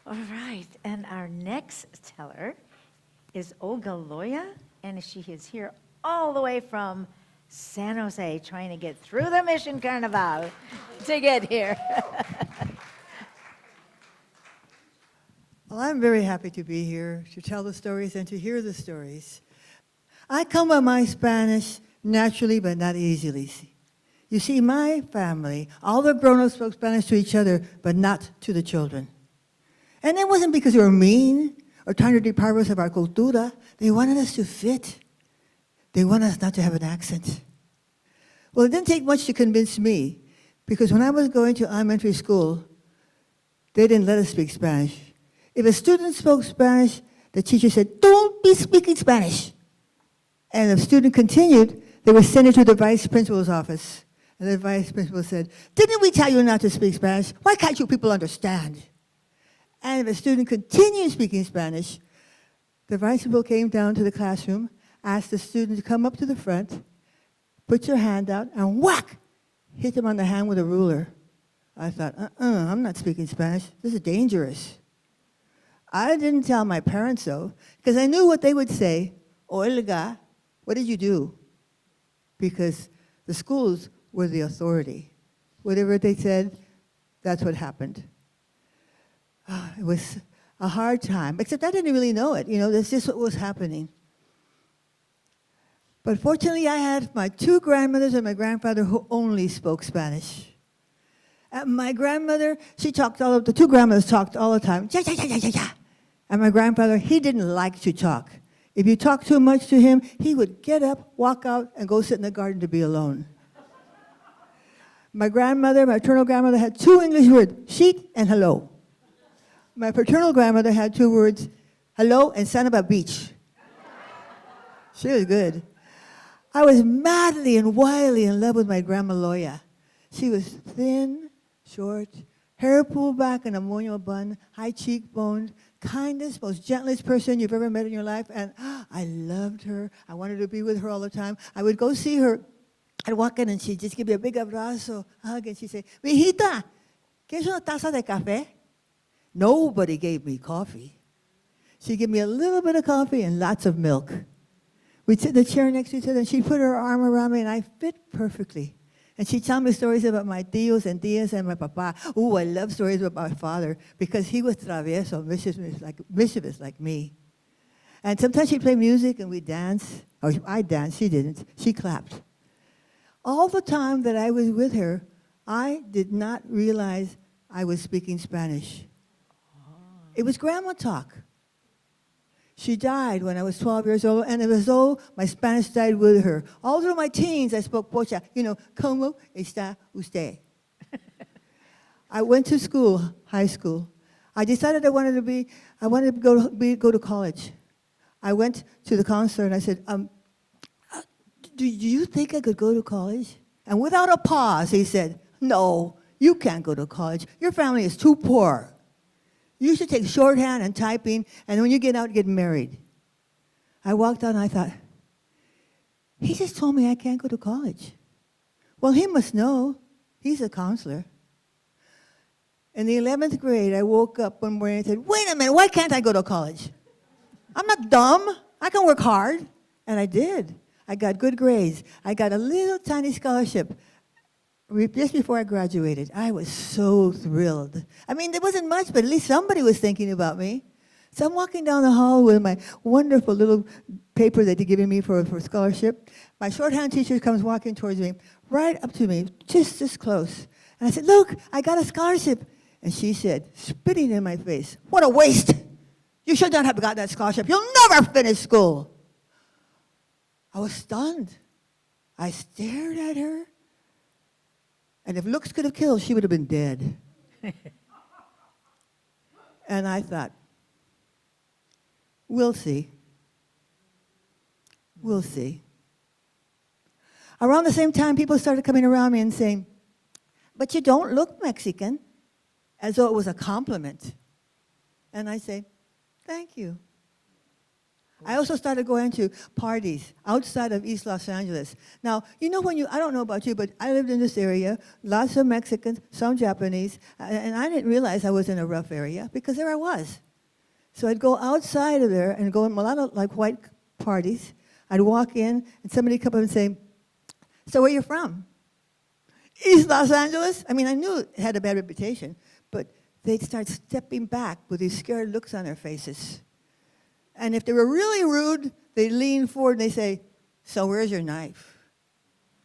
All right, and our next teller is Olga Loya, and she is here all the way from San Jose trying to get through the Mission Carnival to get here. Well, I'm very happy to be here to tell the stories and to hear the stories. I come by my Spanish naturally, but not easily. You see, my family, all the grown-ups spoke Spanish to each other, but not to the children. And it wasn't because they were mean or trying to deprive us of our cultura. They wanted us to fit. They wanted us not to have an accent. Well, it didn't take much to convince me, because when I was going to elementary school, they didn't let us speak Spanish. If a student spoke Spanish, the teacher said, "Don't be speaking Spanish." And if the student continued, they would send it to the vice principal's office. And the vice principal said, "Didn't we tell you not to speak Spanish? Why can't you people understand?" And if a student continued speaking Spanish, the vice principal came down to the classroom, asked the student to come up to the front, put your hand out, and whack, hit him on the hand with a ruler. I thought, I'm not speaking Spanish. This is dangerous. I didn't tell my parents so, because I knew what they would say. "Olga, what did you do?" Because the schools were the authority. Whatever they said, that's what happened. It was a hard time, except I didn't really know it. That's just what was happening. But fortunately, I had my two grandmothers and my grandfather who only spoke Spanish. My grandmother, the two grandmothers talked all the time. Ja, ja, ja, ja, ja, ja. And my grandfather, he didn't like to talk. If you talked too much to him, he would get up, walk out, and go sit in the garden to be alone. My maternal grandmother, had two English words, sheet and hello. My paternal grandmother had two words, hello and son of a beach. She was good. I was madly and wildly in love with my grandma Loya. She was thin, short, hair pulled back in a moño bun, high cheekbones, kindest, most gentlest person you've ever met in your life, and I loved her. I wanted to be with her all the time. I would go see her. I'd walk in and she'd just give me a big abrazo, hug, and she'd say, "Mijita, ¿quieres una taza de café?" Nobody gave me coffee. She'd give me a little bit of coffee and lots of milk. We'd sit in the chair next to each other, and she'd put her arm around me, and I fit perfectly. And she'd tell me stories about my tíos and tías and my papa. Ooh, I love stories about my father, because he was travieso, mischievous like me. And sometimes she'd play music, and we'd dance. Or I danced, she didn't. She clapped. All the time that I was with her, I did not realize I was speaking Spanish. It was grandma talk. She died when I was 12 years old, and it was as though my Spanish died with her. All through my teens, I spoke Pocha. ¿Cómo está usted? I went to school, high school. I decided I wanted to go to college. I went to the counselor and I said, do you think I could go to college? And without a pause, he said, "No, you can't go to college. Your family is too poor. You should take shorthand and typing, and when you get out, get married." I walked out and I thought, he just told me I can't go to college. Well, he must know. He's a counselor. In the 11th grade, I woke up one morning and said, "Wait a minute, why can't I go to college? I'm not dumb. I can work hard." And I did. I got good grades. I got a little tiny scholarship just before I graduated. I was so thrilled. I mean, there wasn't much, but at least somebody was thinking about me. So I'm walking down the hall with my wonderful little paper that they're giving me for scholarship. My shorthand teacher comes walking towards me, right up to me, just this close. And I said, "Look, I got a scholarship." And she said, spitting in my face, "What a waste. You should not have got that scholarship. You'll never finish school." I was stunned. I stared at her. And if looks could have killed, she would have been dead. And I thought, we'll see. We'll see. Around the same time, people started coming around me and saying, "But you don't look Mexican," as though it was a compliment. And I say, "Thank you." I also started going to parties outside of East Los Angeles. Now, you know I don't know about you, but I lived in this area, lots of Mexicans, some Japanese, and I didn't realize I was in a rough area because there I was. So I'd go outside of there and go in a lot of like white parties. I'd walk in and somebody come up and say, "So where you from?" "East Los Angeles." I mean, I knew it had a bad reputation, but they'd start stepping back with these scared looks on their faces. And if they were really rude, they'd lean forward and they'd say, "So where's your knife?"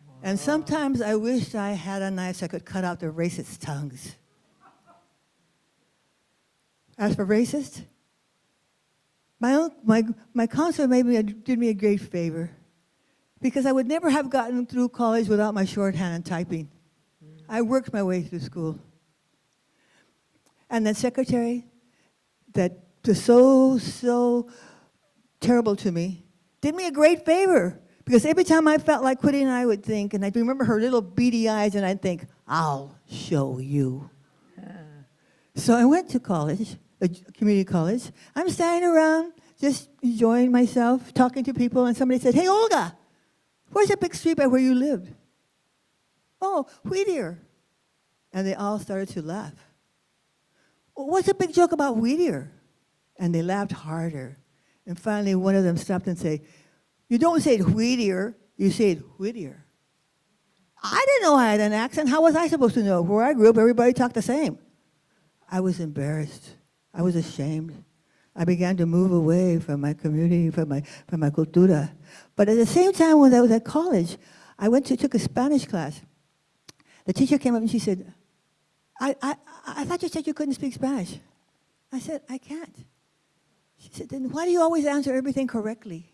Wow. And sometimes I wished I had a knife so I could cut out their racist tongues. As for racist, my counselor did me a great favor because I would never have gotten through college without my shorthand and typing. I worked my way through school. And that secretary that was so terrible to me did me a great favor because every time I felt like quitting, I would think, and I'd remember her little beady eyes, and I'd think, "I'll show you." So I went to college, a community college. I'm standing around just enjoying myself, talking to people, and somebody said, "Hey, Olga, where's that big street by where you lived?" "Oh, Whittier." And they all started to laugh. "Well, what's the big joke about Whittier?" And they laughed harder. And finally, one of them stopped and said, "You don't say it Whittier, you say it Whittier." I didn't know I had an accent. How was I supposed to know? Where I grew up, everybody talked the same. I was embarrassed. I was ashamed. I began to move away from my community, from my cultura. But at the same time, when I was at college, I took a Spanish class. The teacher came up and she said, I thought you said you couldn't speak Spanish." I said, "I can't." She said, "Then why do you always answer everything correctly?"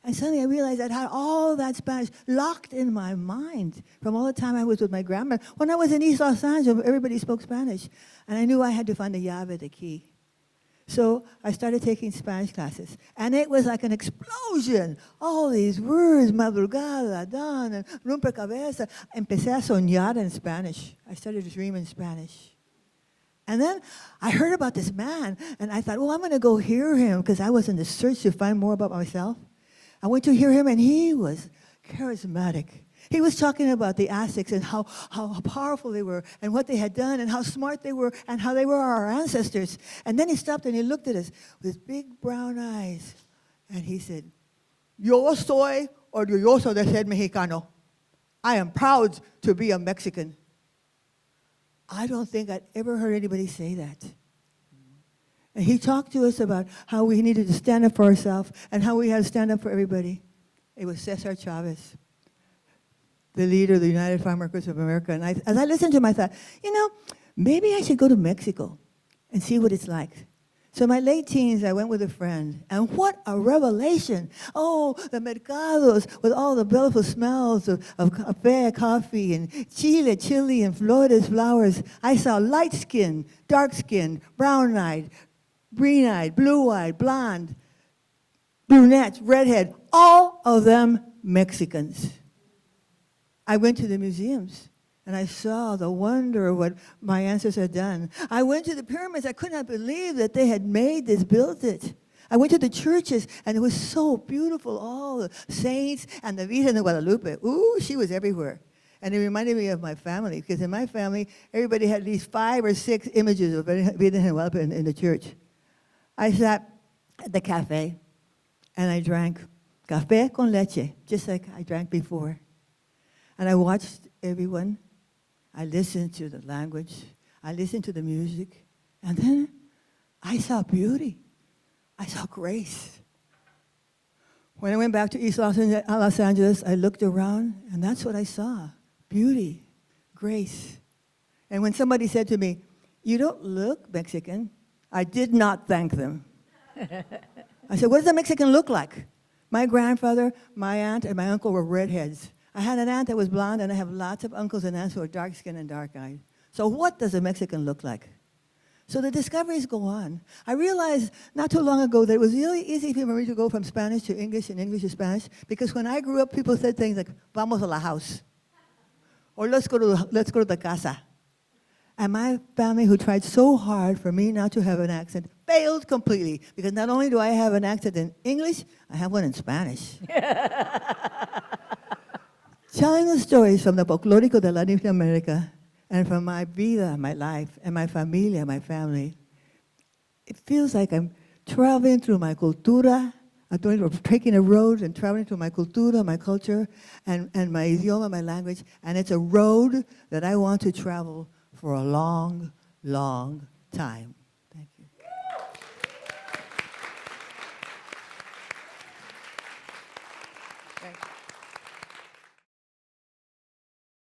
And suddenly I realized I had all that Spanish locked in my mind from all the time I was with my grandma. When I was in East Los Angeles, everybody spoke Spanish. And I knew I had to find the llave, the key. So I started taking Spanish classes. And it was like an explosion. All these words, madrugada, dawn, and rompecabezas. Empecé a soñar in Spanish. I started to dream in Spanish. And then I heard about this man, and I thought, well, I'm going to go hear him, because I was in the search to find more about myself. I went to hear him, and he was charismatic. He was talking about the Aztecs and how powerful they were and what they had done and how smart they were and how they were our ancestors. And then he stopped and he looked at us with his big brown eyes, and he said, "Yo soy orgulloso de ser mexicano. I am proud to be a Mexican." I don't think I'd ever heard anybody say that. And he talked to us about how we needed to stand up for ourselves and how we had to stand up for everybody. It was Cesar Chavez, the leader of the United Farm Workers of America. And as I listened to him, I thought, maybe I should go to Mexico and see what it's like. So in my late teens, I went with a friend, and what a revelation. Oh, the mercados with all the beautiful smells of café, coffee, and chili, and flowers. I saw light-skinned, dark-skinned, brown-eyed, green-eyed, blue-eyed, blonde, brunettes, redhead, all of them Mexicans. I went to the museums, and I saw the wonder of what my ancestors had done. I went to the pyramids. I could not believe that they had built it. I went to the churches, and it was so beautiful, all the saints and the Virgen de Guadalupe. Ooh, she was everywhere. And it reminded me of my family, because in my family, everybody had at least 5 or 6 images of Virgen de Guadalupe in the church. I sat at the cafe, and I drank café con leche, just like I drank before. And I watched everyone. I listened to the language. I listened to the music. And then I saw beauty. I saw grace. When I went back to East Los Angeles, I looked around, and that's what I saw. Beauty, grace. And when somebody said to me, "You don't look Mexican," I did not thank them. I said, "What does a Mexican look like?" My grandfather, my aunt, and my uncle were redheads. I had an aunt that was blonde, and I have lots of uncles and aunts who are dark-skinned and dark-eyed. So what does a Mexican look like? So the discoveries go on. I realized not too long ago that it was really easy for me to go from Spanish to English and English to Spanish, because when I grew up, people said things like, "Vamos a la house," or let's go to the casa. And my family, who tried so hard for me not to have an accent, failed completely because not only do I have an accent in English, I have one in Spanish. Telling the stories from the folclórico de Latinoamérica and from my vida, my life, and my familia, my family, it feels like I'm traveling through my cultura. I'm taking a road and traveling through my cultura, my culture, and my idioma, my language. And it's a road that I want to travel for a long, long time.